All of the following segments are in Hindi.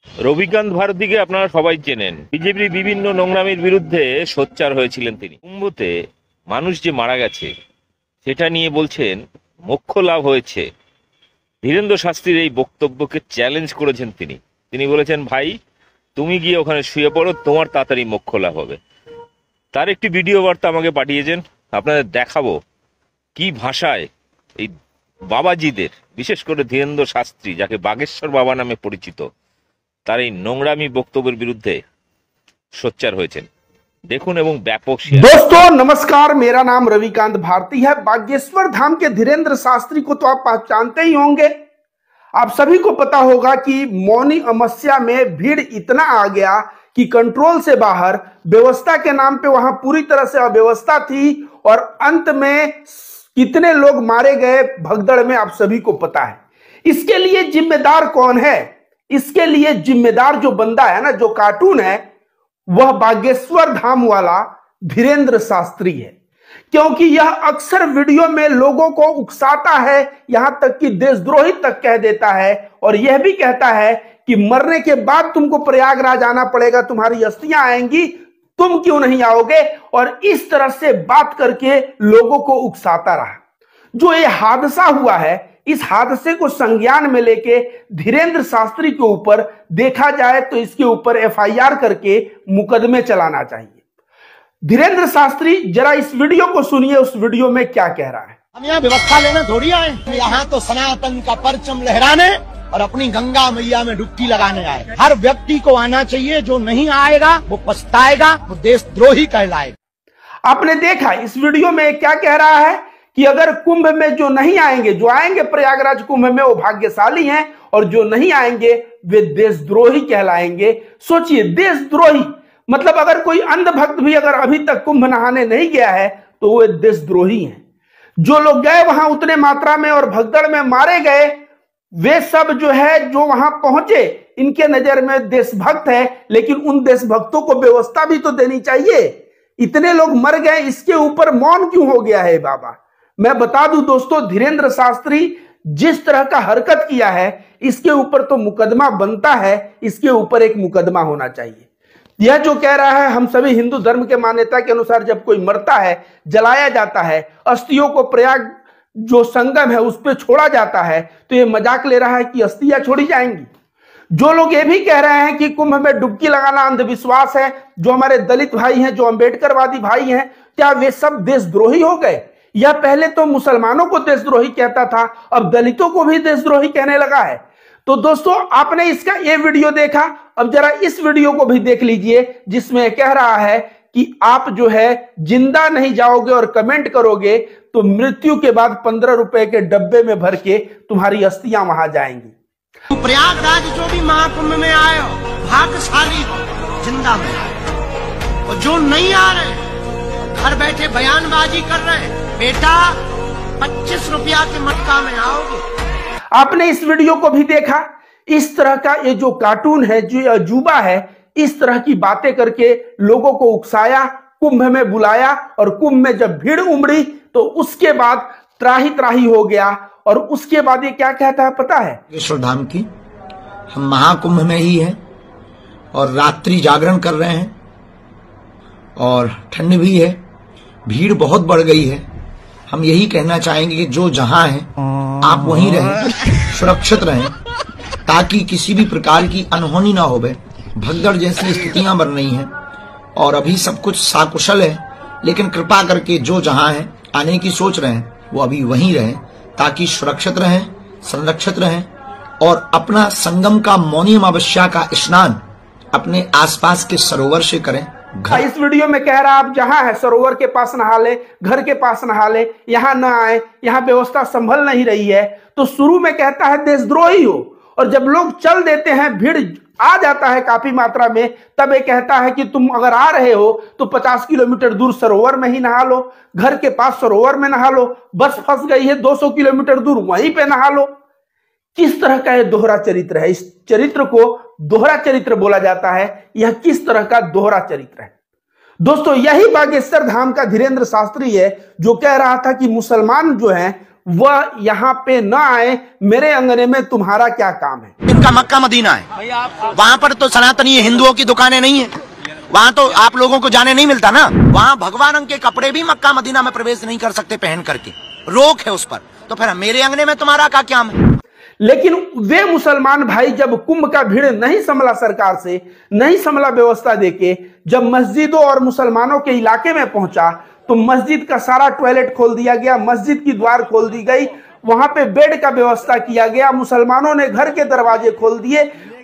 রবিকান্ত ভারতীকে আপনারা সবাই চেনেন। বিজেপির বিভিন্ন নোংরামির বিরুদ্ধে সোচ্চার হয়েছিলেন তিনি। কুম্ভতে মানুষ যে মারা গেছে সেটা নিয়ে বলছেন মোক্ষ লাভ হয়েছে। ধীরেন্দ্র শাস্ত্রীর এই বক্তব্যকে চ্যালেঞ্জ করেছেন তিনি। তিনি বলেছেন, ভাই তুমি গিয়ে ওখানে শুয়ে পড়ো, তোমার তাড়াতাড়ি মোক্ষ লাভ হবে। তার একটি ভিডিও বার্তা আমাকে পাঠিয়েছেন, আপনাদের দেখাবো কি ভাষায় এই বাবাজিদের, বিশেষ করে ধীরেন্দ্র শাস্ত্রী যাকে বাগেশ্বর বাবা নামে পরিচিত, তার এই নোংরামি বক্তব্যের বিरुद्ध সোচ্চাर হয়েছেন। देखून एवं व्यापक शेयर। दोस्तों नमस्कार, मेरा नाम रविकांत भारती है। बागेश्वर धाम के धीरेंद्र शास्त्री को तो आप पहचानते ही होंगे। आप सभी को पता होगा कि मौनी अमावस्या में भीड़ इतना आ गया कि कंट्रोल से बाहर, व्यवस्था के नाम पे वहां पूरी तरह से अव्यवस्था थी और अंत में कितने लोग मारे गए भगदड़ में आप सभी को पता है। इसके लिए जिम्मेदार कौन है? इसके लिए जिम्मेदार जो बंदा है ना, जो कार्टून है, वह बागेश्वर धाम वाला धीरेंद्र शास्त्री है। क्योंकि यह अक्सर वीडियो में लोगों को उकसाता है, यहां तक कि देशद्रोही तक कह देता है और यह भी कहता है कि मरने के बाद तुमको प्रयागराज आना पड़ेगा, तुम्हारी अस्थियां आएंगी, तुम क्यों नहीं आओगे? और इस तरह से बात करके लोगों को उकसाता रहा। जो ये हादसा हुआ है, इस हादसे को संज्ञान में लेके धीरेंद्र शास्त्री के ऊपर देखा जाए तो इसके ऊपर एफआईआर करके मुकदमे चलाना चाहिए। धीरेंद्र शास्त्री जरा इस वीडियो को सुनिए, उस वीडियो में क्या कह रहा है। हम यहाँ व्यवस्था लेने थोड़ी आए, यहाँ तो सनातन का परचम लहराने और अपनी गंगा मैया में डुबकी लगाने आए। हर व्यक्ति को आना चाहिए, जो नहीं आएगा वो पछताएगा, वो देशद्रोही कहलाएगा। आपने देखा इस वीडियो में क्या कह रहा है कि अगर कुंभ में जो नहीं आएंगे, जो आएंगे प्रयागराज कुंभ में वो भाग्यशाली हैं और जो नहीं आएंगे वे देशद्रोही कहलाएंगे। सोचिए, देशद्रोही मतलब अगर कोई अंधभक्त भी अगर अभी तक कुंभ नहाने नहीं गया है तो वो देशद्रोही हैं। जो लोग गए वहां उतने मात्रा में और भगदड़ में मारे गए, वे सब जो है, जो वहां पहुंचे, इनके नजर में देशभक्त है, लेकिन उन देशभक्तों को व्यवस्था भी तो देनी चाहिए। इतने लोग मर गए, इसके ऊपर मौन क्यों हो गया है बाबा? मैं बता दूं दोस्तों, धीरेंद्र शास्त्री जिस तरह का हरकत किया है, इसके ऊपर तो मुकदमा बनता है, इसके ऊपर एक मुकदमा होना चाहिए। यह जो कह रहा है, हम सभी हिंदू धर्म के मान्यता के अनुसार जब कोई मरता है, जलाया जाता है, अस्थियों को प्रयाग जो संगम है उस पर छोड़ा जाता है, तो ये मजाक ले रहा है कि अस्थियां छोड़ी जाएंगी। जो लोग ये भी कह रहे हैं कि कुंभ में डुबकी लगाना अंधविश्वास है, जो हमारे दलित भाई हैं, जो अंबेडकरवादी भाई हैं, क्या वे सब देशद्रोही हो गए? यह पहले तो मुसलमानों को देशद्रोही कहता था, अब दलितों को भी देशद्रोही कहने लगा है। तो दोस्तों, आपने इसका ये वीडियो देखा, अब जरा इस वीडियो को भी देख लीजिए, जिसमें कह रहा है कि आप जो है जिंदा नहीं जाओगे और कमेंट करोगे तो मृत्यु के बाद 15 रुपए के डब्बे में भर के तुम्हारी अस्थियां वहां जाएंगी। प्रयागराज जो भी महाकुंभ में आए हो, भाग्यशाली हो, जिंदा में आए। और जो नहीं आ रहे, घर बैठे बयानबाजी कर रहे हैं, बेटा 25 रुपया के मटका में आओगे। आपने इस वीडियो को भी देखा। इस तरह का ये जो कार्टून है, जो अजूबा है, इस तरह की बातें करके लोगों को उकसाया, कुंभ में बुलाया और कुंभ में जब भीड़ उमड़ी तो उसके बाद त्राही त्राही हो गया। और उसके बाद ये क्या कहता है पता है? बागेश्वर धाम की हम महाकुंभ में ही हैं और रात्रि जागरण कर रहे हैं और ठंड भी है, भीड़ बहुत बढ़ गई है। हम यही कहना चाहेंगे कि जो जहां है आप वहीं रहें, सुरक्षित रहें, ताकि किसी भी प्रकार की अनहोनी ना होवे। भगदड़ जैसी स्थितियां बन रही हैं और अभी सब कुछ साकुशल है, लेकिन कृपा करके जो जहां है, आने की सोच रहे हैं, वो अभी वहीं रहें, ताकि सुरक्षित रहें, संरक्षित रहें और अपना संगम का मौनी अमावस्या का स्नान अपने आसपास के सरोवर से करें। इस वीडियो में कह रहा है आप जहां है सरोवर के पास नहा ले, घर के पास नहा ले, यहां न आए, यहां व्यवस्था संभल नहीं रही है। तो शुरू में कहता है देशद्रोही हो, और जब लोग चल देते हैं, भीड़ आ जाता है काफी मात्रा में, तब ये कहता है कि तुम अगर आ रहे हो तो 50 किलोमीटर दूर सरोवर में ही नहा लो, घर के पास सरोवर में नहा लो, बस फंस गई है 200 किलोमीटर दूर, वहीं पे नहा लो। किस तरह का यह दोहरा चरित्र है? इस चरित्र को दोहरा चरित्र बोला जाता है। यह किस तरह का दोहरा चरित्र है? दोस्तों, यही बागेश्वर धाम का धीरेंद्र शास्त्री है जो कह रहा था कि मुसलमान जो हैं वह यहाँ पे न आए। मेरे अंगने में तुम्हारा क्या काम है? इनका मक्का मदीना है, वहां पर तो सनातनी हिंदुओं की दुकानें नहीं है, वहां तो आप लोगों को जाने नहीं मिलता ना। वहां भगवा रंग के कपड़े भी मक्का मदीना में प्रवेश नहीं कर सकते पहन करके, रोक है उस पर। तो फिर मेरे अंगने में तुम्हारा क्या काम है? लेकिन वे मुसलमान भाई जब कुंभ का भीड़ नहीं संभला, सरकार से नहीं संभला व्यवस्था देके, जब मस्जिदों और मुसलमानों के इलाके में पहुंचा तो मस्जिद का सारा टॉयलेट खोल दिया गया, मस्जिद की द्वार खोल दी गई, वहां पे बेड का व्यवस्था किया गया, मुसलमानों ने घर के दरवाजे खोल दिए,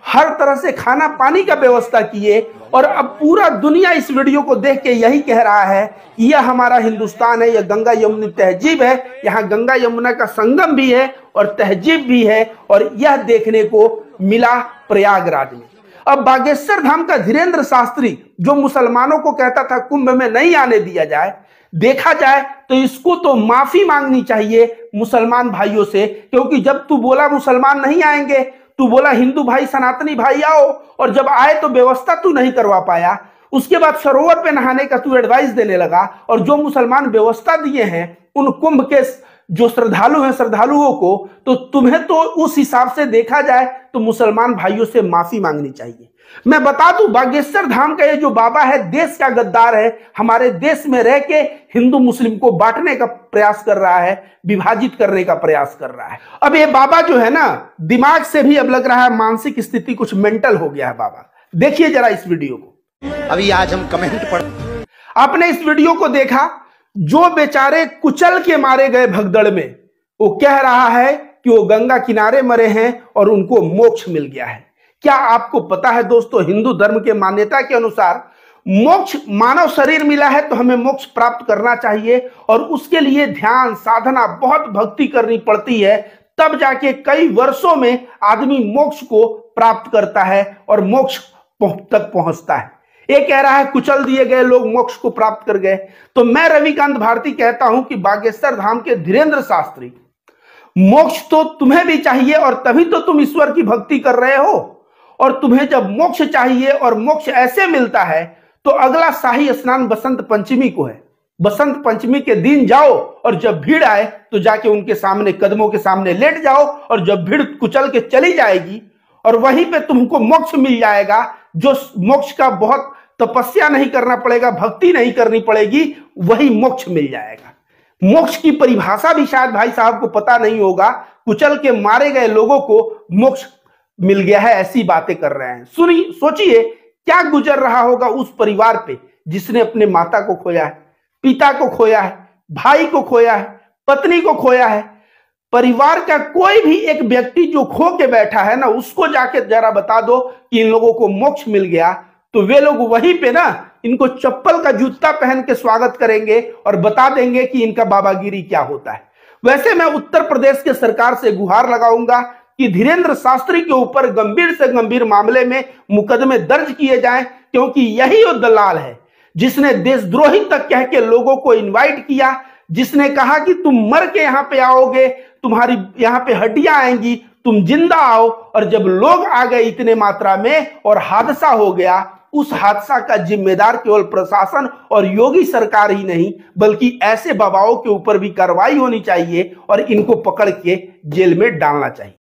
हर तरह से खाना पानी का व्यवस्था किए। और अब पूरा दुनिया इस वीडियो को देख के यही कह रहा है कि यह हमारा हिंदुस्तान है, यह गंगा यमुना तहजीब है, यहाँ गंगा यमुना का संगम भी है और तहजीब भी है, और यह देखने को मिला प्रयागराज में। अब बागेश्वर धाम का धीरेन्द्र शास्त्री जो मुसलमानों को कहता था कुंभ में नहीं आने दिया जाए, देखा जाए तो इसको तो माफी मांगनी चाहिए मुसलमान भाइयों से, क्योंकि जब तू बोला मुसलमान नहीं आएंगे, तू बोला हिंदू भाई सनातनी भाई आओ, और जब आए तो व्यवस्था तू नहीं करवा पाया। उसके बाद सरोवर पे नहाने का तू एडवाइस देने लगा, और जो मुसलमान व्यवस्था दिए हैं उन कुंभ के जो श्रद्धालु हैं, श्रद्धालुओं को, तो तुम्हें तो उस हिसाब से देखा जाए तो मुसलमान भाइयों से माफी मांगनी चाहिए। मैं बता दूं, बागेश्वर धाम का ये जो बाबा है देश का गद्दार है, हमारे देश में रह के हिंदू मुस्लिम को बांटने का प्रयास कर रहा है, विभाजित करने का प्रयास कर रहा है। अब ये बाबा जो है ना, दिमाग से भी अब लग रहा है मानसिक स्थिति कुछ मेंटल हो गया है बाबा। देखिए जरा इस वीडियो को। अभी आज हम कमेंट पढ़, आपने इस वीडियो को देखा, जो बेचारे कुचल के मारे गए भगदड़ में, वो कह रहा है कि वो गंगा किनारे मरे हैं और उनको मोक्ष मिल गया है। क्या आपको पता है दोस्तों, हिंदू धर्म के मान्यता के अनुसार मोक्ष, मानव शरीर मिला है तो हमें मोक्ष प्राप्त करना चाहिए, और उसके लिए ध्यान साधना बहुत भक्ति करनी पड़ती है, तब जाके कई वर्षों में आदमी मोक्ष को प्राप्त करता है और मोक्ष तक पहुंचता है। ये कह रहा है कुचल दिए गए लोग मोक्ष को प्राप्त कर गए। तो मैं रविकांत भारती कहता हूं कि बागेश्वर धाम के धीरेन्द्र शास्त्री, मोक्ष तो तुम्हें भी चाहिए, और तभी तो तुम ईश्वर की भक्ति कर रहे हो। और तुम्हें जब मोक्ष चाहिए और मोक्ष ऐसे मिलता है, तो अगला शाही स्नान बसंत पंचमी को है। बसंत पंचमी के दिन जाओ, और जब भीड़ आए तो जाके उनके सामने, कदमों के सामने लेट जाओ, और जब भीड़ कुचल के चली जाएगी और वहीं पे तुमको मोक्ष मिल जाएगा, जो मोक्ष का बहुत तपस्या नहीं करना पड़ेगा, भक्ति नहीं करनी पड़ेगी, वही मोक्ष मिल जाएगा। मोक्ष की परिभाषा भी शायद भाई साहब को पता नहीं होगा। कुचल के मारे गए लोगों को मोक्ष मिल गया है, ऐसी बातें कर रहे हैं। सुनिए, सोचिए क्या गुजर रहा होगा उस परिवार पे जिसने अपने माता को खोया है, पिता को खोया है, भाई को खोया है, पत्नी को खोया है। परिवार का कोई भी एक व्यक्ति जो खो के बैठा है ना, उसको जाके जरा बता दो कि इन लोगों को मोक्ष मिल गया, तो वे लोग वहीं पे ना इनको चप्पल का जूता पहन के स्वागत करेंगे और बता देंगे कि इनका बाबागिरी क्या होता है। वैसे मैं उत्तर प्रदेश के सरकार से गुहार लगाऊंगा कि धीरेन्द्र शास्त्री के ऊपर गंभीर से गंभीर मामले में मुकदमे दर्ज किए जाएं, क्योंकि यही वो दलाल है जिसने देशद्रोही तक कह के लोगों को इनवाइट किया, जिसने कहा कि तुम मर के यहाँ पे आओगे, तुम्हारी यहाँ पे हड्डियां आएंगी, तुम जिंदा आओ। और जब लोग आ गए इतने मात्रा में और हादसा हो गया, उस हादसा का जिम्मेदार केवल प्रशासन और योगी सरकार ही नहीं, बल्कि ऐसे बाबाओं के ऊपर भी कार्रवाई होनी चाहिए और इनको पकड़ के जेल में डालना चाहिए।